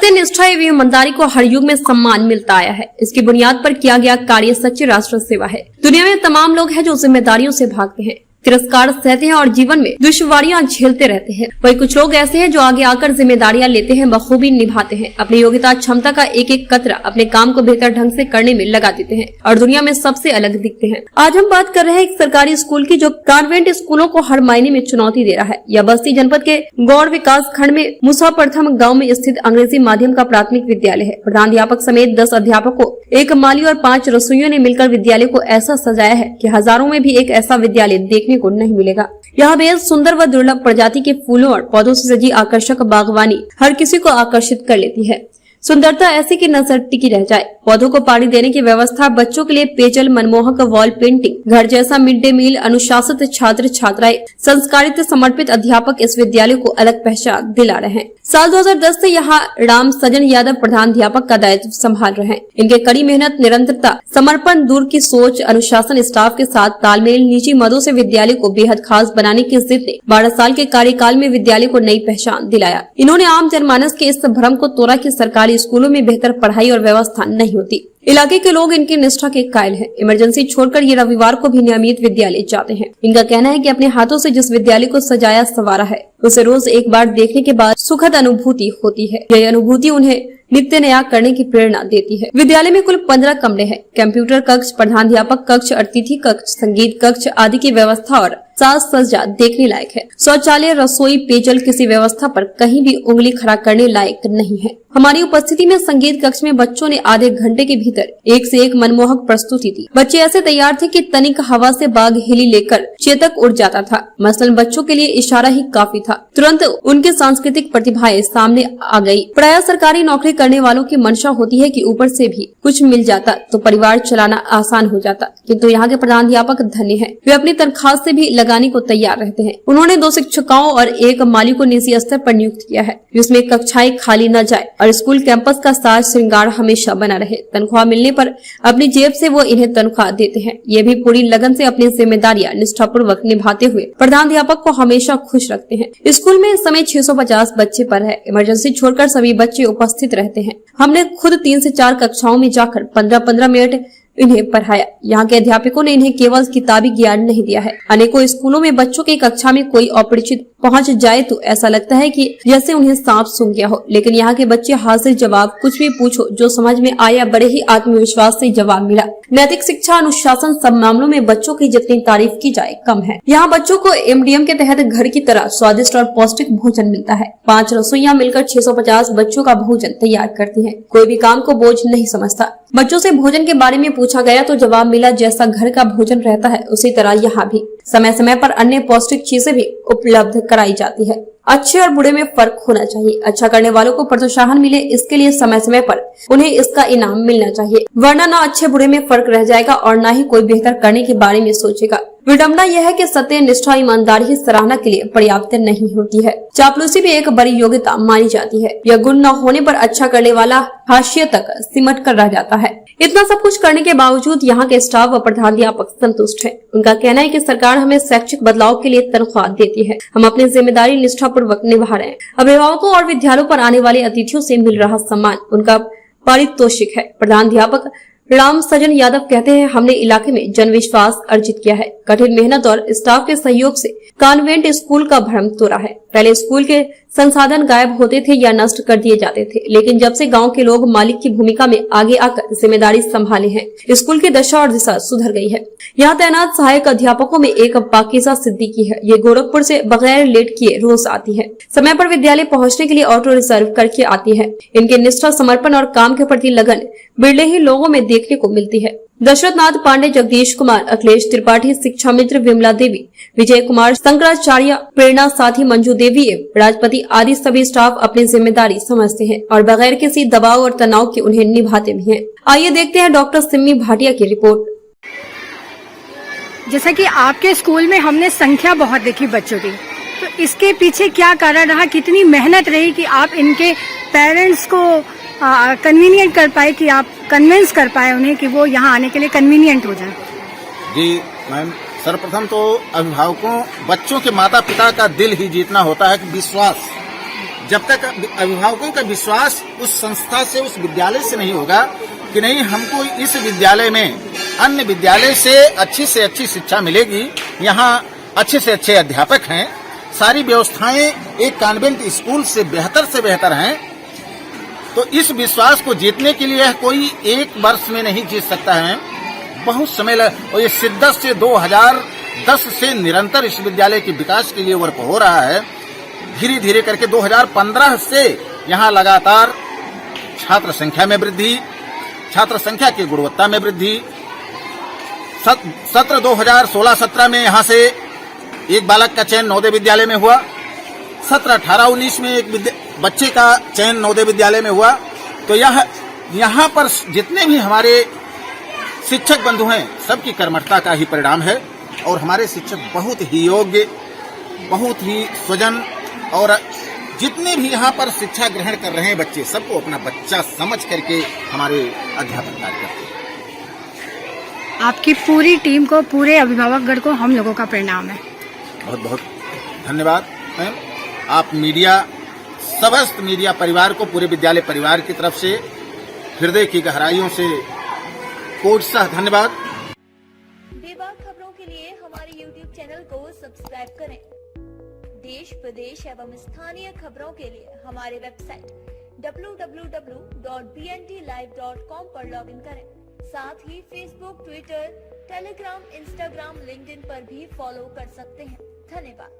सत्य, निष्ठा एवं ईमानदारी को हर युग में सम्मान मिलता आया है। इसकी बुनियाद पर किया गया कार्य सच्ची राष्ट्र सेवा है। दुनिया में तमाम लोग हैं जो जिम्मेदारियों से भागते हैं, तिरस्कार सहते हैं और जीवन में दुश्वारियां झेलते रहते हैं। वही कुछ लोग ऐसे हैं जो आगे आकर जिम्मेदारियां लेते हैं, बखूबी निभाते हैं, अपनी योग्यता क्षमता का एक एक कतरा अपने काम को बेहतर ढंग से करने में लगा देते हैं और दुनिया में सबसे अलग दिखते हैं। आज हम बात कर रहे हैं एक सरकारी स्कूल की जो कॉन्वेंट स्कूलों को हर मायने में चुनौती दे रहा है। यह बस्ती जनपद के गौड़ विकास खंड में मुसा प्रथम गाँव में स्थित अंग्रेजी माध्यम का प्राथमिक विद्यालय है। प्रधानाध्यापक समेत 10 अध्यापकों, एक माली और 5 रसोइयों ने मिलकर विद्यालय को ऐसा सजाया है कि हजारों में भी एक ऐसा विद्यालय देखने को नहीं मिलेगा। यह बेहद सुंदर व दुर्लभ प्रजाति के फूलों और पौधों से सजी आकर्षक बागवानी हर किसी को आकर्षित कर लेती है। सुंदरता ऐसी कि नजर टिकी रह जाए। पौधों को पानी देने की व्यवस्था, बच्चों के लिए पेयजल, मनमोहक वॉल पेंटिंग, घर जैसा मिड डे मील, अनुशासित छात्र छात्राएं, संस्कारित समर्पित अध्यापक इस विद्यालय को अलग पहचान दिला रहे हैं। साल 2010 से यहाँ राम सजन यादव प्रधानाध्यापक का दायित्व संभाल रहे हैं। इनके कड़ी मेहनत, निरंतरता, समर्पण, दूर की सोच, अनुशासन, स्टाफ के साथ तालमेल, निजी मदों से विद्यालय को बेहद खास बनाने की जिद ने 12 साल के कार्यकाल में विद्यालय को नई पहचान दिलाया। इन्होंने आम जनमानस के इस भ्रम को तोड़ा कि सरकारी स्कूलों में बेहतर पढ़ाई और व्यवस्था नहीं होती। इलाके के लोग इनकी निष्ठा के कायल हैं। इमरजेंसी छोड़कर ये रविवार को भी नियमित विद्यालय जाते हैं। इनका कहना है कि अपने हाथों से जिस विद्यालय को सजाया संवारा है, उसे रोज एक बार देखने के बाद सुखद अनुभूति होती है। यह अनुभूति उन्हें नित्य नया करने की प्रेरणा देती है। विद्यालय में कुल 15 कमरे हैं। कंप्यूटर कक्ष, प्रधानाध्यापक कक्ष, अतिथि कक्ष, संगीत कक्ष आदि की व्यवस्था और साज सज्जा देखने लायक है। शौचालय, रसोई, पेयजल किसी व्यवस्था पर कहीं भी उंगली खड़ा करने लायक नहीं है। हमारी उपस्थिति में संगीत कक्ष में बच्चों ने आधे घंटे के भीतर एक से एक मनमोहक प्रस्तुति दी। बच्चे ऐसे तैयार थे कि तनिक हवा से बाग हिली लेकर चेतक उड़ जाता था। मसलन बच्चों के लिए इशारा ही काफी था, तुरंत उनके सांस्कृतिक प्रतिभाएं सामने आ गयी। प्रायः सरकारी नौकरी करने वालों की मंशा होती है कि ऊपर से भी कुछ मिल जाता तो परिवार चलाना आसान हो जाता, किंतु यहाँ के प्रधानाध्यापक धन्य हैं। वे अपनी तनख्वाह से भी लगाने को तैयार रहते हैं। उन्होंने 2 शिक्षिकाओं और 1 माली को निजी स्तर पर नियुक्त किया है, जिसमें कक्षाएं खाली न जाए और स्कूल कैंपस का साज श्रृंगार हमेशा बना रहे। तनख्वाह मिलने पर अपनी जेब से वो इन्हें तनख्वाह देते हैं। ये भी पूरी लगन से अपनी जिम्मेदारियां निष्ठापूर्वक निभाते हुए प्रधानाध्यापक को हमेशा खुश रखते हैं। स्कूल में इस समय 650 बच्चे पर है। इमरजेंसी छोड़कर सभी बच्चे उपस्थित रहते हैं। हमने खुद 3 से 4 कक्षाओं में जाकर 15-15 मिनट इन्हें पढ़ाया। यहाँ के अध्यापकों ने इन्हें केवल किताबी ज्ञान नहीं दिया है। अनेकों स्कूलों में बच्चों की कक्षा में कोई अपरिचित पहुँच जाए तो ऐसा लगता है कि जैसे उन्हें सांप सूंघ गया हो, लेकिन यहाँ के बच्चे हाजिर जवाब, कुछ भी पूछो जो समझ में आया बड़े ही आत्मविश्वास से जवाब मिला। नैतिक शिक्षा, अनुशासन सब मामलों में बच्चों की जितनी तारीफ की जाए कम है। यहाँ बच्चों को MDM के तहत घर की तरह स्वादिष्ट और पौष्टिक भोजन मिलता है। 5 रसोइयां मिलकर 650 बच्चों का भोजन तैयार करती हैं। कोई भी काम को बोझ नहीं समझता। बच्चों से भोजन के बारे में पूछा गया तो जवाब मिला, जैसा घर का भोजन रहता है उसी तरह यहाँ भी समय समय पर अन्य पौष्टिक चीजें भी उपलब्ध कराई जाती है। अच्छे और बुरे में फर्क होना चाहिए। अच्छा करने वालों को प्रोत्साहन मिले, इसके लिए समय समय पर उन्हें इसका इनाम मिलना चाहिए, वरना न अच्छे बुरे में फर्क रह जाएगा और न ही कोई बेहतर करने के बारे में सोचेगा। विडंबना यह है कि सत्य, निष्ठा, ईमानदारी ही सराहना के लिए पर्याप्त नहीं होती है। चापलूसी भी एक बड़ी योग्यता मानी जाती है। यह गुण न होने पर अच्छा करने वाला हाशिए तक सिमट कर रह जाता है। इतना सब कुछ करने के बावजूद यहाँ के स्टाफ व प्रधानाध्यापक संतुष्ट हैं। उनका कहना है कि सरकार हमें शैक्षिक बदलाव के लिए तनख्वाह देती है। हम अपनी जिम्मेदारी निष्ठापूर्वक निभा रहे हैं। अभिभावकों और विद्यालयों पर आने वाले अतिथियों से मिल रहा सम्मान उनका पारितोषिक है। प्रधानाध्यापक राम सजन यादव कहते हैं, हमने इलाके में जन विश्वास अर्जित किया है। कठिन मेहनत और स्टाफ के सहयोग से कॉन्वेंट स्कूल का भ्रम तोड़ा है। पहले स्कूल के संसाधन गायब होते थे या नष्ट कर दिए जाते थे, लेकिन जब से गांव के लोग मालिक की भूमिका में आगे आकर जिम्मेदारी संभाले हैं, स्कूल की दशा और दिशा सुधर गई है। यहाँ तैनात सहायक अध्यापकों में एक पाकिज़ा सिद्दीकी है। ये गोरखपुर से बगैर लेट किए रोज आती है। समय पर विद्यालय पहुँचने के लिए ऑटो रिजर्व करके आती है। इनके निष्ठा, समर्पण और काम के प्रति लगन बिरले ही लोगों में देखने को मिलती है। दशरथ नाथ पांडे, जगदीश कुमार, अखिलेश त्रिपाठी, शिक्षा मित्र विमला देवी, विजय कुमार, शंकराचार्य, प्रेरणा साथी, मंजू देवी एवं राजपति आदि सभी स्टाफ अपनी जिम्मेदारी समझते हैं और बगैर किसी दबाव और तनाव के उन्हें निभाते भी हैं। आइए देखते हैं डॉक्टर सिम्मी भाटिया की रिपोर्ट। जैसा कि आपके स्कूल में हमने संख्या बहुत देखी बच्चों की, तो इसके पीछे क्या कारण रहा, कितनी मेहनत रही कि आप इनके पेरेंट्स को कन्वीनियंट कर पाए, कि आप कन्विंस कर पाए उन्हें कि वो यहाँ आने के लिए कन्वीनियंट हो जाए? जी मैम, सर्वप्रथम तो अभिभावकों, बच्चों के माता पिता का दिल ही जीतना होता है कि विश्वास जब तक अभिभावकों का विश्वास उस संस्था से, उस विद्यालय से नहीं होगा कि नहीं हमको इस विद्यालय में अन्य विद्यालय से अच्छी शिक्षा मिलेगी, यहाँ अच्छे से अच्छे अध्यापक हैं, सारी व्यवस्थाएं एक कॉन्वेंट स्कूल से बेहतर हैं, तो इस विश्वास को जीतने के लिए कोई एक वर्ष में नहीं जीत सकता है, बहुत समय लग। और ये शिद्दत से 2010 से निरंतर इस विद्यालय के विकास के लिए वर्क हो रहा है। धीरे धीरे करके 2015 से यहाँ लगातार छात्र संख्या में वृद्धि, छात्र संख्या की गुणवत्ता में वृद्धि। सत्र 2016-17 में यहाँ से एक बालक का चयन नवोदय विद्यालय में हुआ। सत्र 18-19 में एक बच्चे का चयन नवोदय विद्यालय में हुआ। तो यह यहाँ पर जितने भी हमारे शिक्षक बंधु हैं, सबकी कर्मठता का ही परिणाम है। और हमारे शिक्षक बहुत ही योग्य, बहुत ही स्वजन, और जितने भी यहाँ पर शिक्षा ग्रहण कर रहे हैं बच्चे, सबको अपना बच्चा समझ करके हमारे अध्यापक कार्य करते हैं। आपकी पूरी टीम को, पूरे अभिभावकगण को हम लोगों का प्रणाम है। बहुत बहुत धन्यवाद मैम। आप मीडिया, समस्त मीडिया परिवार को, पूरे विद्यालय परिवार की तरफ से हृदय की गहराइयों से कोटि धन्यवाद। बेबाक खबरों के लिए हमारे YouTube चैनल को सब्सक्राइब करें। देश, प्रदेश एवं स्थानीय खबरों के लिए हमारे वेबसाइट www.bntlive.com पर लॉगिन करें। साथ ही Facebook, Twitter, Telegram, Instagram, LinkedIn पर भी फॉलो कर सकते हैं। धन्यवाद।